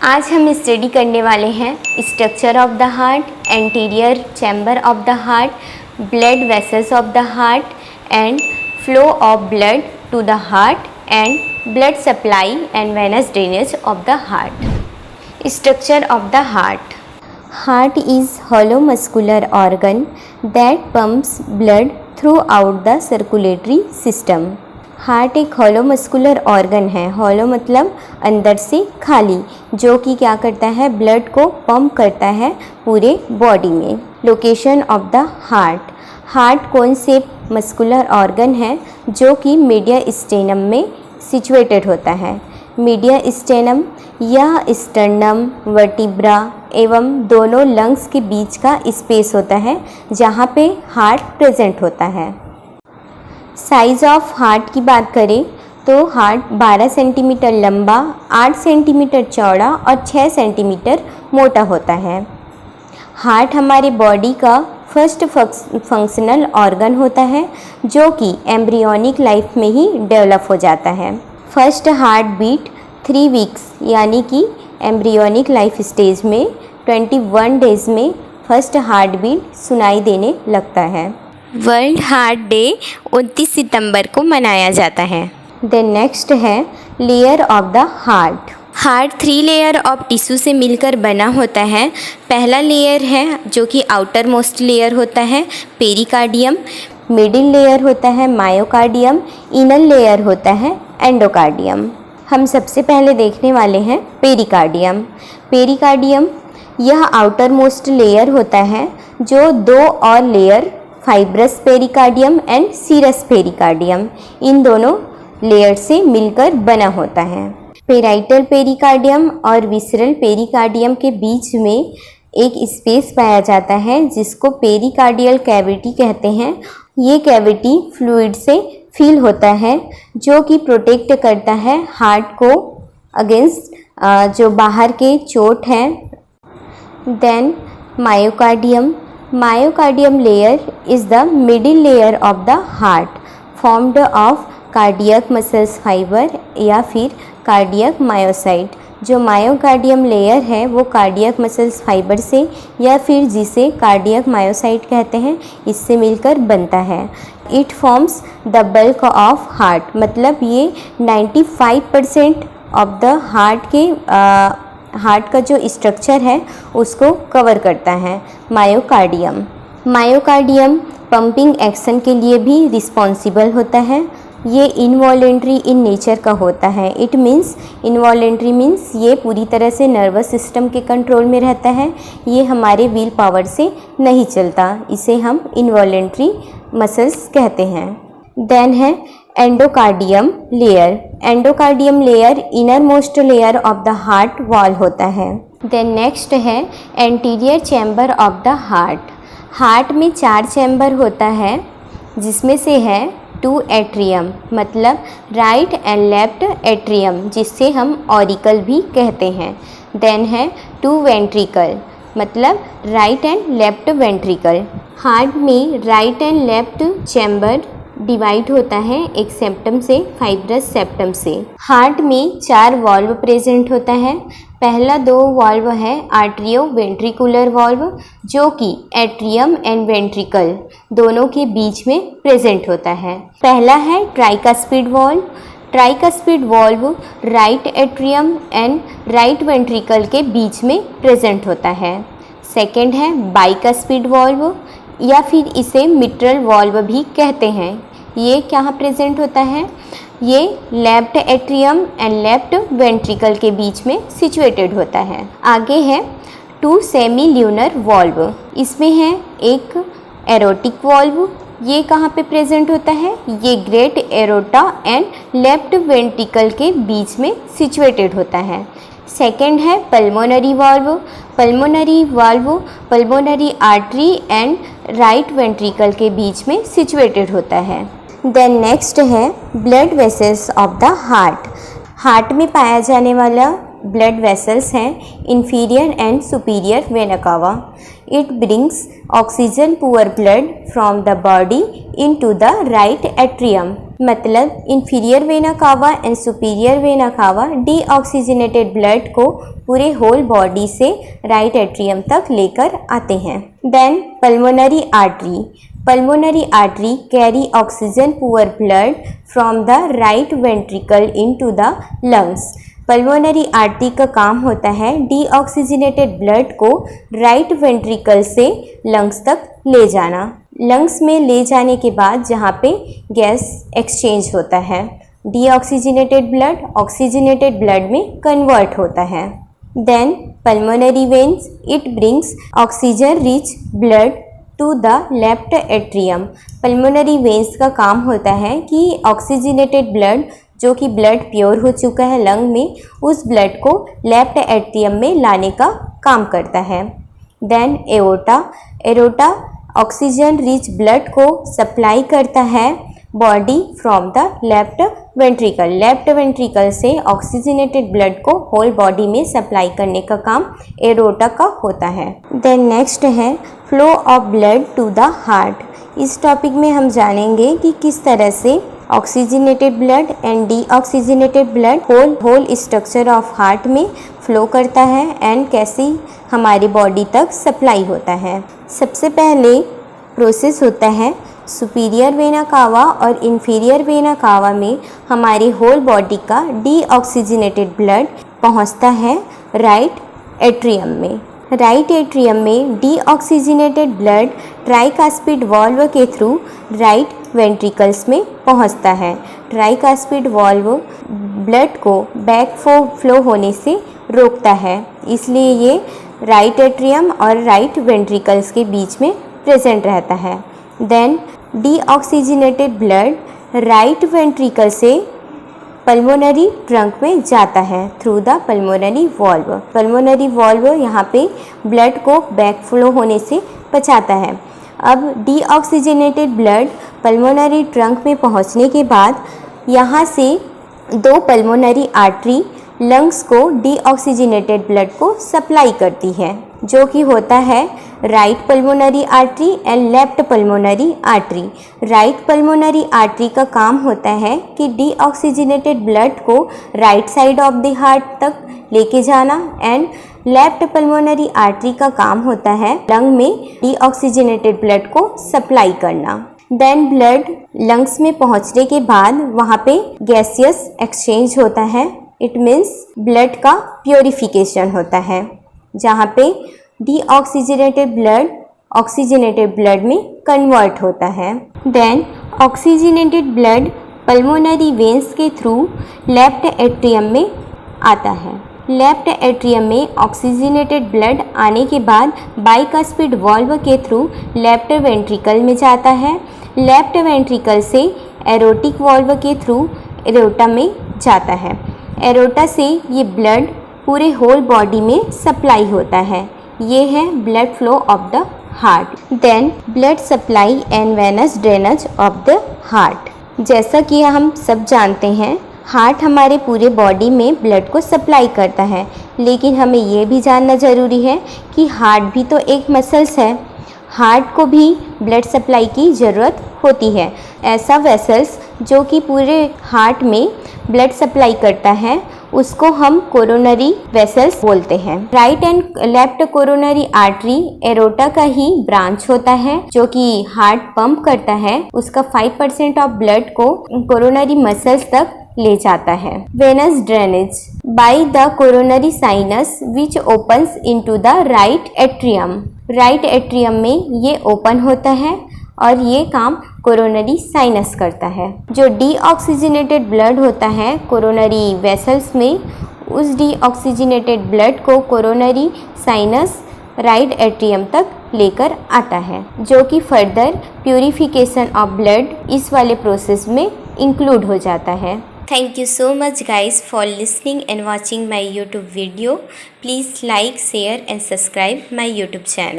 आज हम स्टडी करने वाले हैं structure of the heart, anterior chamber of the heart, blood vessels of the heart and flow of blood to the heart and blood supply and venous drainage of the heart. Structure of the heart. Heart is hollow muscular organ that pumps blood throughout the circulatory system। Heart एक hollow muscular organ है। Hollow मतलब अंदर से खाली, जो कि क्या करता है, ब्लड को पंप करता है पूरे बॉडी में। Location of the heart. Heart कौन से मस्कुलर ऑर्गन है जो कि मीडिया स्टेनम में सिचुएटेड होता है। मीडिया स्टेनम या स्टर्नम वर्टिब्रा एवं दोनों लंग्स के बीच का स्पेस होता है जहाँ पे हार्ट प्रेजेंट होता है। साइज़ ऑफ हार्ट की बात करें तो हार्ट 12 सेंटीमीटर लंबा, 8 सेंटीमीटर चौड़ा और 6 सेंटीमीटर मोटा होता है। हार्ट हमारे बॉडी का फर्स्ट फंक्शनल ऑर्गन होता है जो कि एम्ब्रियोनिक लाइफ में ही डेवलप हो जाता है। फर्स्ट हार्ट बीट 3 वीक्स यानी कि एम्ब्रियोनिक लाइफ स्टेज में 21 डेज में फर्स्ट हार्ट बीट सुनाई देने लगता है। वर्ल्ड हार्ट डे 29 सितंबर को मनाया जाता है। देन नेक्स्ट है layer of the heart. Heart 3 layer of tissue से मिलकर बना होता है। पहला लेयर है जो कि आउटर मोस्ट लेयर होता है पेरिकार्डियम, मिडिल लेयर होता है मायोकार्डियम, इनर लेयर होता है एंडोकार्डियम। हम सबसे पहले देखने वाले हैं पेरिकार्डियम। पेरिकार्डियम यह आउटर मोस्ट लेयर होता है जो 2 और layer fibrous pericardium and serous pericardium, इन दोनों लेयर से मिलकर बना होता है। पेराइटल पेरिकार्डियम और विसरल पेरिकार्डियम के बीच में एक स्पेस पाया जाता है जिसको पेरिकार्डियल कैविटी कहते हैं। ये कैविटी फ्लूइड से फिल होता है जो कि प्रोटेक्ट करता है हार्ट को अगेंस्ट जो बाहर के चोट हैं। Then myocardium. Myocardium layer is the middle layer of the heart formed of cardiac muscles fiber या फिर cardiac myocyte। जो मायोकार्डियम लेयर है वो कार्डियक मसल्स फाइबर से या फिर जिसे कार्डियक मायोसाइट कहते हैं इससे मिलकर बनता है। It forms the bulk of heart, मतलब ये 95% ऑफ द हार्ट का जो स्ट्रक्चर है उसको कवर करता है मायोकार्डियम। मायोकार्डियम पंपिंग एक्शन के लिए भी रिस्पॉन्सिबल होता है। ये इनवॉलेंट्री इन नेचर का होता है। इट मीन्स इनवॉलेंट्री मीन्स ये पूरी तरह से नर्वस सिस्टम के कंट्रोल में रहता है। ये हमारे विल पावर से नहीं चलता, इसे हम इनवॉलेंट्री मसल्स कहते हैं। देन है endocardium layer. Endocardium layer inner most layer of the heart wall होता है। देन नेक्स्ट है anterior chamber of the heart. Heart में 4 चैम्बर होता है जिसमें से है 2 एट्रियम, मतलब राइट एंड लेफ्ट एट्रियम जिससे हम ऑरिकल भी कहते हैं। देन है 2 वेंट्रिकल, मतलब right and left ventricle. Heart में right and left chamber divide होता है एक सेप्टम से, फाइब्रस सेप्टम से। हार्ट में 4 वाल्व प्रेजेंट होता है। पहला 2 वाल्व है आर्ट्रियो वेंट्रिकुलर वाल्व जो कि एट्रियम एंड वेंट्रिकल दोनों के बीच में प्रेजेंट होता है। पहला है tricuspid valve. Tricuspid valve right atrium and right ventricle के बीच में प्रेजेंट होता है। सेकेंड है बाइकास्पिड वाल्व या फिर इसे मिट्रल वाल्व भी कहते हैं। ये कहाँ प्रेजेंट होता है, ये left atrium and left ventricle के बीच में सिचुएटेड होता है। आगे है 2 सेमी ल्यूनर वाल्व। इसमें है एक एरोटिक वाल्व, ये कहाँ पे प्रेजेंट होता है, ये great aorta and left ventricle के बीच में सिचुएटेड होता है। सेकेंड है pulmonary valve. Pulmonary valve pulmonary artery and right ventricle के बीच में सिचुएटेड होता है। देन नेक्स्ट है blood vessels of the heart. Heart में पाया जाने वाला ब्लड वेसल्स हैं इंफीरियर एंड सुपीरियर वेना कावा। It brings oxygen poor blood from the body into the right atrium मतलब inferior vena cava and superior vena cava deoxygenated blood को पूरे whole body से राइट एट्रियम तक लेकर आते हैं। Then pulmonary artery. Pulmonary artery carry oxygen poor blood from the right ventricle into the lungs. Pulmonary artery का काम होता है डीऑक्सीजनेटेड ब्लड को राइट वेंट्रिकल से लंग्स तक ले जाना। लंग्स में ले जाने के बाद जहाँ पे गैस एक्सचेंज होता है, डीऑक्सीजनेटेड ब्लड ऑक्सीजनेटेड ब्लड में कन्वर्ट होता है। Then pulmonary veins, it brings oxygen rich blood to the left atrium. Pulmonary veins का काम होता है कि ऑक्सीजनेटेड ब्लड, जो कि ब्लड प्योर हो चुका है लंग में, उस ब्लड को लेफ्ट एट्रियम में लाने का काम करता है। Then aorta. Aorta oxygen rich blood को सप्लाई करता है body from the left ventricle. Left ventricle से ऑक्सीजनेटेड ब्लड को होल बॉडी में सप्लाई करने का काम एओर्टा का होता है। देन नेक्स्ट है flow of blood to the heart. इस टॉपिक में हम जानेंगे कि किस तरह से oxygenated blood and deoxygenated blood whole structure of heart में फ्लो करता है एंड कैसे हमारी बॉडी तक सप्लाई होता है। सबसे पहले प्रोसेस होता है सुपीरियर वेना कावा और इंफीरियर वेना कावा में हमारी होल बॉडी का डीऑक्सीजनेटेड ब्लड पहुंचता है राइट एट्रियम में। राइट एट्रियम में डीऑक्सीजनेटेड ब्लड ट्राइकास्पिड वाल्व के थ्रू राइट वेंट्रिकल्स में पहुंचता है। ट्राइकास्पिड वाल्व ब्लड को बैक फ्लो होने से रोकता है, इसलिए ये राइट एट्रियम और राइट वेंट्रिकल्स के बीच में प्रेजेंट रहता है। Then deoxygenated blood right ventricle से पल्मोनरी ट्रंक में जाता है through the pulmonary valve. Pulmonary valve यहाँ पे ब्लड को बैक फ्लो होने से बचाता है। अब डीऑक्सीजनेटेड ब्लड पल्मोनरी ट्रंक में पहुँचने के बाद यहाँ से दो पल्मोनरी आर्टरी लंग्स को डीऑक्सीजनेटेड ब्लड को सप्लाई करती है, जो कि होता है right pulmonary artery and left pulmonary artery. Right pulmonary artery का काम होता है कि डीऑक्सीजनेटेड ब्लड को right side of the heart तक लेके जाना एंड लेफ्ट पल्मोनरी आर्टरी का काम होता है लंग में डीऑक्सीजनेटेड ब्लड को सप्लाई करना। देन ब्लड लंग्स में पहुंचने के बाद वहाँ पे गैसियस एक्सचेंज होता है, इट मीन्स ब्लड का प्योरिफिकेशन होता है, जहाँ पे डीऑक्सीजनेटेड ब्लड ऑक्सीजनेटेड ब्लड में कन्वर्ट होता है। Then oxygenated blood pulmonary veins के थ्रू लेफ्ट एट्रियम में आता है। लेफ्ट एट्रियम में ऑक्सीजनेटेड ब्लड आने के बाद बाइकास्पिड वाल्व के थ्रू लेफ्ट वेंट्रिकल में जाता है। लेफ्ट वेंट्रिकल से एरोटिक वाल्व के थ्रू एरोटा में जाता है। एरोटा से ये ब्लड पूरे होल बॉडी में सप्लाई होता है। ये है blood flow of the heart. Then blood supply and venous drainage of the heart. जैसा कि हम सब जानते हैं, हार्ट हमारे पूरे बॉडी में ब्लड को सप्लाई करता है, लेकिन हमें ये भी जानना ज़रूरी है कि हार्ट भी तो एक मसल्स है, हार्ट को भी ब्लड सप्लाई की ज़रूरत होती है। ऐसा वेसल्स जो कि पूरे हार्ट में ब्लड सप्लाई करता है उसको हम कोरोनरी वेसल्स बोलते हैं। Right and left coronary artery aorta का ही ब्रांच होता है, जो कि हार्ट पंप करता है। उसका 5% ऑफ ब्लड को कोरोनरी मसल्स तक ले जाता है। Venous drainage by the coronary sinus which opens into the right atrium. Right atrium में ये ओपन होता है और ये काम कोरोनरी साइनस करता है। जो डीऑक्सीजनेटेड ब्लड होता है कोरोनरी वेसल्स में, उस डीऑक्सीजनेटेड ब्लड को कोरोनरी साइनस राइट एट्रियम तक लेकर आता है, जो कि फर्दर प्यूरिफिकेशन ऑफ ब्लड इस वाले प्रोसेस में इंक्लूड हो जाता है। Thank you so much guys for listening and watching my YouTube video. Please like, share and subscribe my YouTube channel.